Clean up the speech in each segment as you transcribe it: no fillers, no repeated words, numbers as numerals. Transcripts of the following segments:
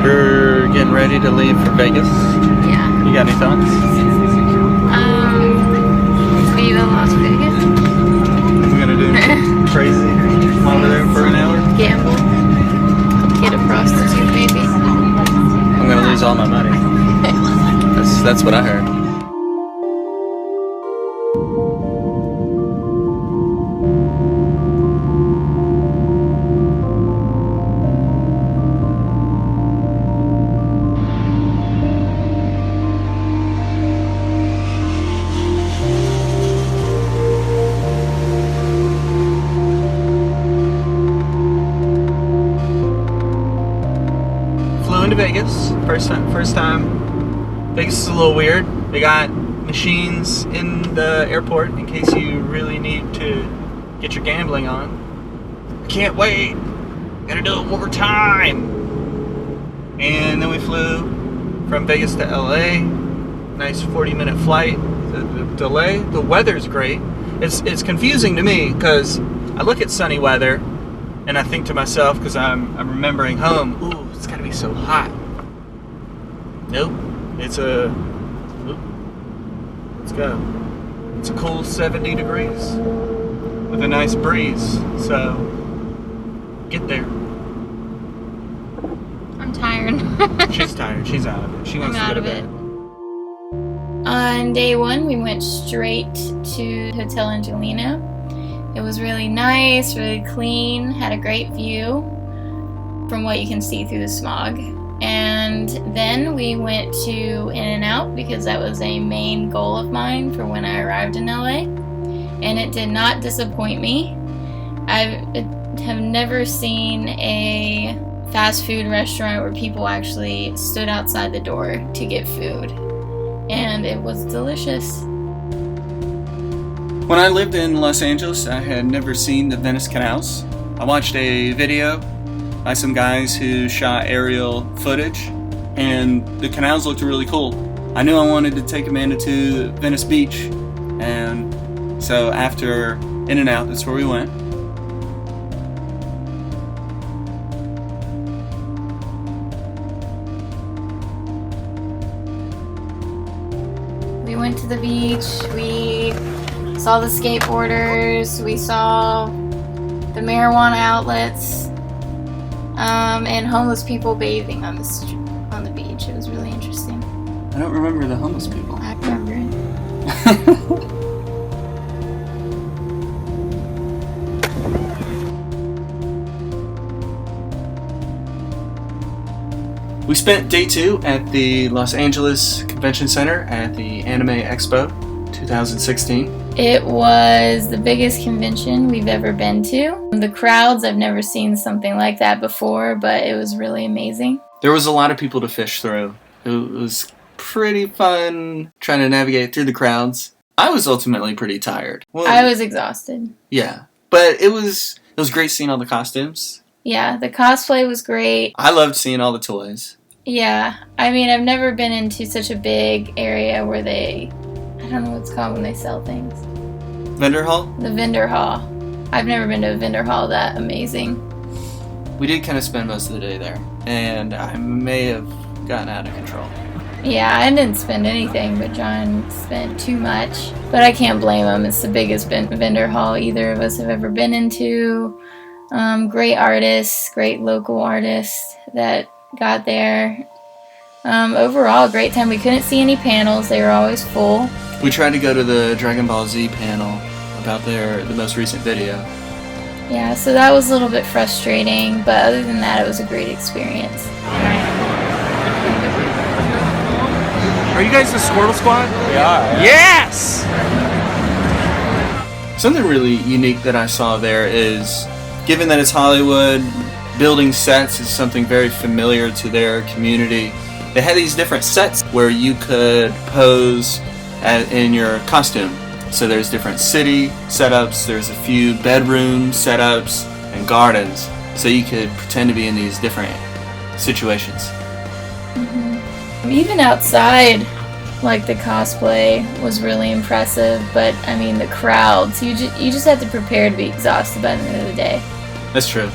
We're getting ready to leave for Vegas. Yeah. You got any thoughts? Viva Las Vegas. We're gonna do crazy while we're there for an hour. Gamble. Get a prostitute, maybe. I'm gonna lose all my money. That's what I heard. Flew into Vegas. First time. Vegas is a little weird. They got machines in the airport in case you really need to get your gambling on. I can't wait. Gotta do it one more time. And then we flew from Vegas to LA. Nice 40-minute flight. The delay. The weather's great. It's confusing to me because I look at sunny weather and I think to myself, because I'm remembering home, ooh, it's gotta be so hot. Nope. Let's go. It's a cool 70 degrees with a nice breeze. So get there. I'm tired. She's tired. She's out of it. She wants to go to bed. On day one, we went straight to Hotel Angelina. It was really nice, really clean, had a great view from what you can see through the smog. And then we went to In-N-Out because that was a main goal of mine for when I arrived in LA. And it did not disappoint me. I have never seen a fast food restaurant where people actually stood outside the door to get food. And it was delicious. When I lived in Los Angeles, I had never seen the Venice canals. I watched a video by some guys who shot aerial footage, and the canals looked really cool. I knew I wanted to take Amanda to Venice Beach, and so after In-N-Out, that's where we went. We went to the beach, we saw the skateboarders, we saw the marijuana outlets, and homeless people bathing on the beach. It was really interesting. I don't remember the homeless people. I remember it. We spent day 2 at the Los Angeles Convention Center at the Anime Expo 2016. It was the biggest convention we've ever been to. The crowds, I've never seen something like that before, but it was really amazing. There was a lot of people to fish through. It was pretty fun trying to navigate through the crowds. I was ultimately pretty tired. Well, I was exhausted. Yeah, but it was great seeing all the costumes. Yeah, the cosplay was great. I loved seeing all the toys. Yeah, I mean, I've never been into such a big area where I don't know what it's called when they sell things. Vendor hall? The vendor hall. I've never been to a vendor hall that amazing. We did kind of spend most of the day there, and I may have gotten out of control. Yeah, I didn't spend anything, but John spent too much. But I can't blame him. It's the biggest vendor hall either of us have ever been into. Great artists, great local artists that got there. Overall, great time. We couldn't see any panels. They were always full. We tried to go to the Dragon Ball Z panel about the most recent video. Yeah, so that was a little bit frustrating, but other than that, it was a great experience. Are you guys the Squirtle Squad? We are. Yes! Something really unique that I saw there is, given that it's Hollywood, building sets is something very familiar to their community. They had these different sets where you could pose in your costume. So there's different city setups, there's a few bedroom setups, and gardens. So you could pretend to be in these different situations. Even outside, Like, the cosplay was really impressive, but I mean, the crowds, you just have to prepare to be exhausted by the end of the day. That's true.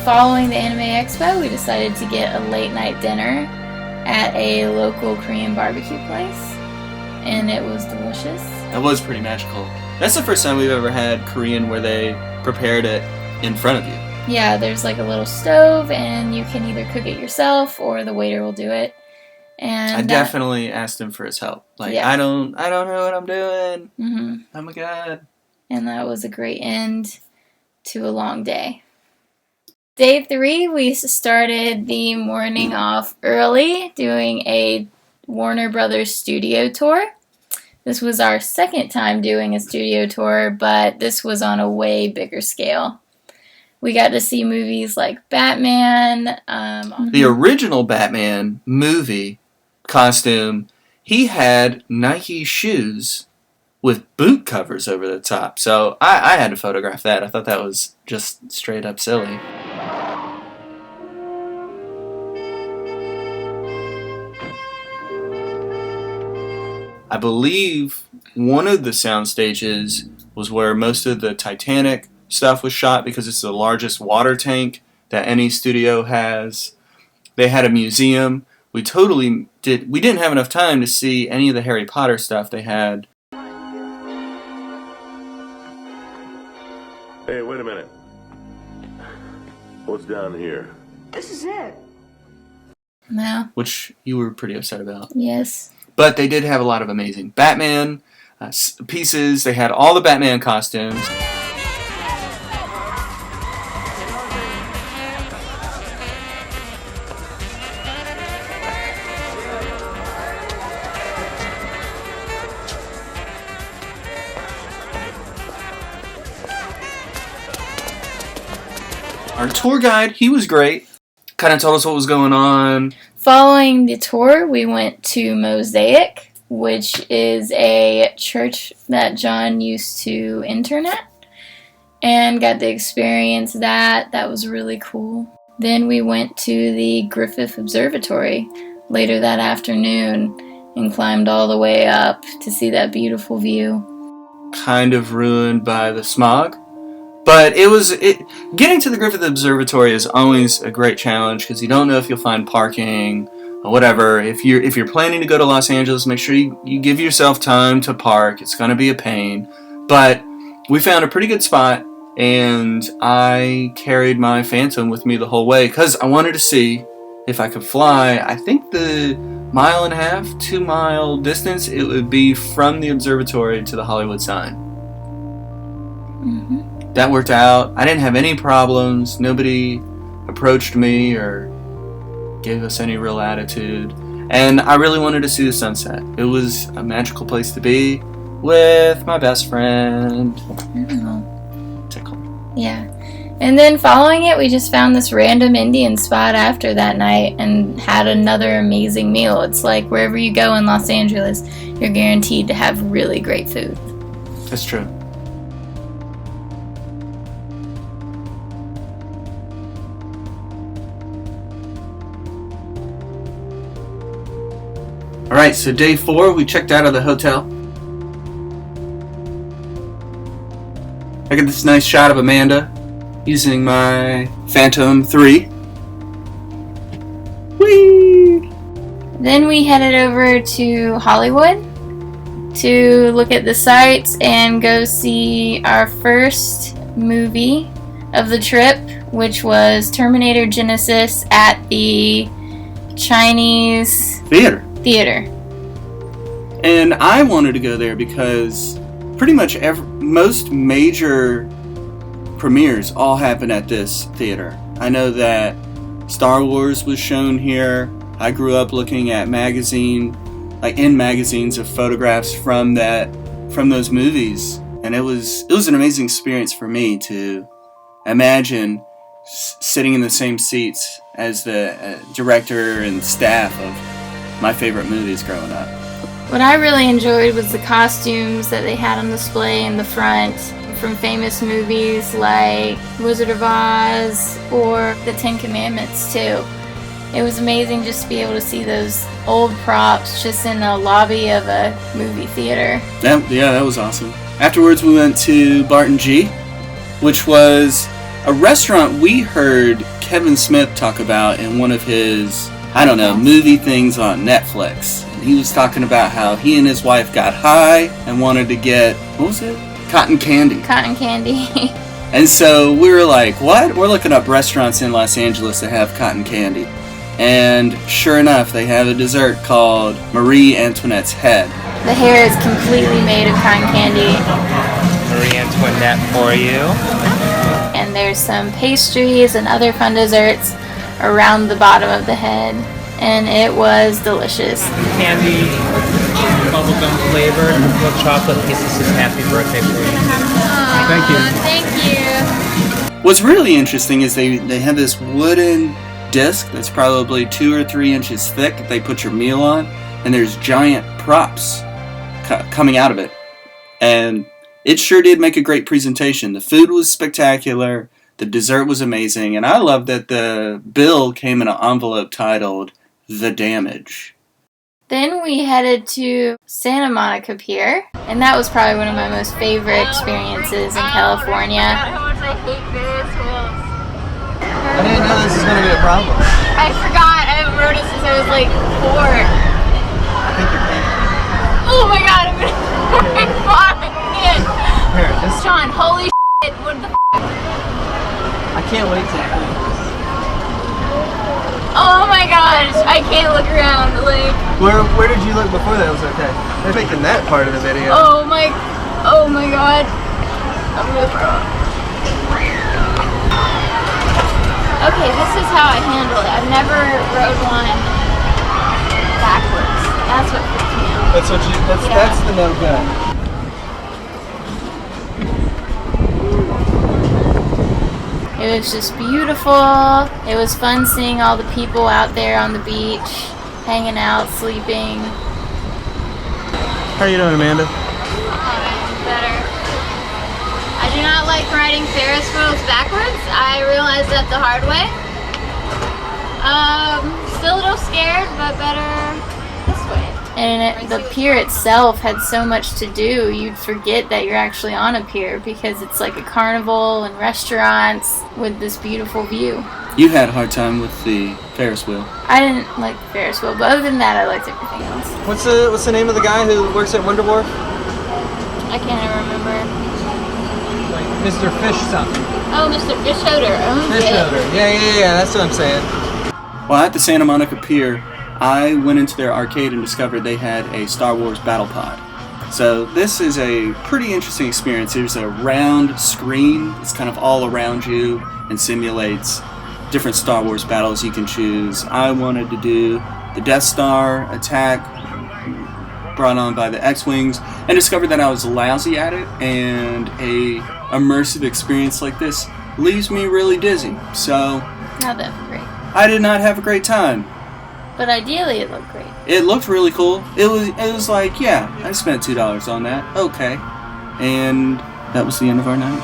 Following the Anime Expo, we decided to get a late night dinner at a local Korean barbecue place, and it was delicious. That was pretty magical. That's the first time we've ever had Korean where they prepared it in front of you. Yeah, there's like a little stove, and you can either cook it yourself or the waiter will do it. And I definitely asked him for his help. Like, yeah. I don't know what I'm doing. Mm-hmm. Oh my god. And that was a great end to a long day. Day 3, we started the morning off early, doing a Warner Brothers studio tour. This was our second time doing a studio tour, but this was on a way bigger scale. We got to see movies like Batman. The original Batman movie costume, he had Nike shoes with boot covers over the top. So I had to photograph that. I thought that was just straight up silly. I believe one of the sound stages was where most of the Titanic stuff was shot because it's the largest water tank that any studio has. They had a museum. We didn't have enough time to see any of the Harry Potter stuff they had. Hey, wait a minute. What's down here? This is it. No. Which you were pretty upset about. Yes. But they did have a lot of amazing Batman pieces. They had all the Batman costumes. Our tour guide, he was great. Kind of told us what was going on. Following the tour, we went to Mosaic, which is a church that John used to intern at, and got to experience that. That was really cool. Then we went to the Griffith Observatory later that afternoon and climbed all the way up to see that beautiful view. Kind of ruined by the smog. But getting to the Griffith Observatory is always a great challenge because you don't know if you'll find parking or whatever. If you're planning to go to Los Angeles, make sure you give yourself time to park. It's going to be a pain. But we found a pretty good spot, and I carried my Phantom with me the whole way because I wanted to see if I could fly. I think the 1.5 mile, 2 mile distance, it would be from the observatory to the Hollywood sign. Mm-hmm. That worked out. I didn't have any problems. Nobody approached me or gave us any real attitude. And I really wanted to see the sunset. It was a magical place to be with my best friend. Tickle. Yeah. And then following it, we just found this random Indian spot after that night and had another amazing meal. It's like wherever you go in Los Angeles, you're guaranteed to have really great food. That's true. Alright, so day 4, we checked out of the hotel. I got this nice shot of Amanda using my Phantom 3. Whee! Then we headed over to Hollywood to look at the sights and go see our first movie of the trip, which was Terminator Genisys at the Chinese Theater. And I wanted to go there because pretty much most major premieres all happen at this theater. I know that Star Wars was shown here. I grew up looking at magazines of photographs from those movies, and it was an amazing experience for me to imagine sitting in the same seats as the director and staff of my favorite movies growing up. What I really enjoyed was the costumes that they had on display in the front from famous movies like Wizard of Oz or The Ten Commandments too. It was amazing just to be able to see those old props just in the lobby of a movie theater. Yeah, that was awesome. Afterwards, we went to Barton G, which was a restaurant we heard Kevin Smith talk about in one of his, movie things on Netflix. And he was talking about how he and his wife got high and wanted to get, what was it? Cotton candy. Cotton candy. And so we were like, what? We're looking up restaurants in Los Angeles that have cotton candy. And sure enough, they have a dessert called Marie Antoinette's Head. The hair is completely made of cotton candy. Marie Antoinette for you. And there's some pastries and other fun desserts around the bottom of the head. And it was delicious. Candy, bubblegum flavored, with chocolate pieces. Says happy birthday for you. Thank you. Thank you. What's really interesting is they have this wooden disc that's probably 2 or 3 inches thick that they put your meal on, and there's giant props coming out of it. And it sure did make a great presentation. The food was spectacular, the dessert was amazing, and I love that the bill came in an envelope titled The Damage. Then we headed to Santa Monica Pier, and that was probably one of my most favorite experiences in California. How much I hate Ferris wheels. I didn't know this was going to be a problem. I forgot. I haven't rode it since I was like 4. I think you're paying. Oh my god, I'm gonna can't. Here, just, Sean, holy shit, what the I can't wait to Oh my gosh, I can't look around, like. Where did you look before that was okay? They're making that part of the video. Oh my god. I'm gonna throw up. Okay, this is how I handle it. I've never rode one backwards. That's what freaks me out. That's the no go. It was just beautiful. It was fun seeing all the people out there on the beach, hanging out, sleeping. How are you doing, Amanda? Better. I do not like riding Ferris wheels backwards. I realized that the hard way. Still a little scared, but better this way. And the pier itself had so much to do, you'd forget that you're actually on a pier because it's like a carnival and restaurants with this beautiful view. You had a hard time with the Ferris wheel. I didn't like the Ferris wheel, but other than that, I liked everything else. What's the name of the guy who works at Wonder Wharf? I can't even remember. Like Mr. Fish something. Oh, Mr. Fish Odor. Fish Odor. Yeah, that's what I'm saying. Well, at the Santa Monica Pier, I went into their arcade and discovered they had a Star Wars battle pod. So this is a pretty interesting experience. There's a round screen that's kind of all around you and simulates different Star Wars battles you can choose. I wanted to do the Death Star attack brought on by the X-Wings and discovered that I was lousy at it, and a immersive experience like this leaves me really dizzy. So Not that great. I did not have a great time. But ideally, it looked great. It looked really cool. It was like, yeah, I spent $2 on that. Okay. And that was the end of our night.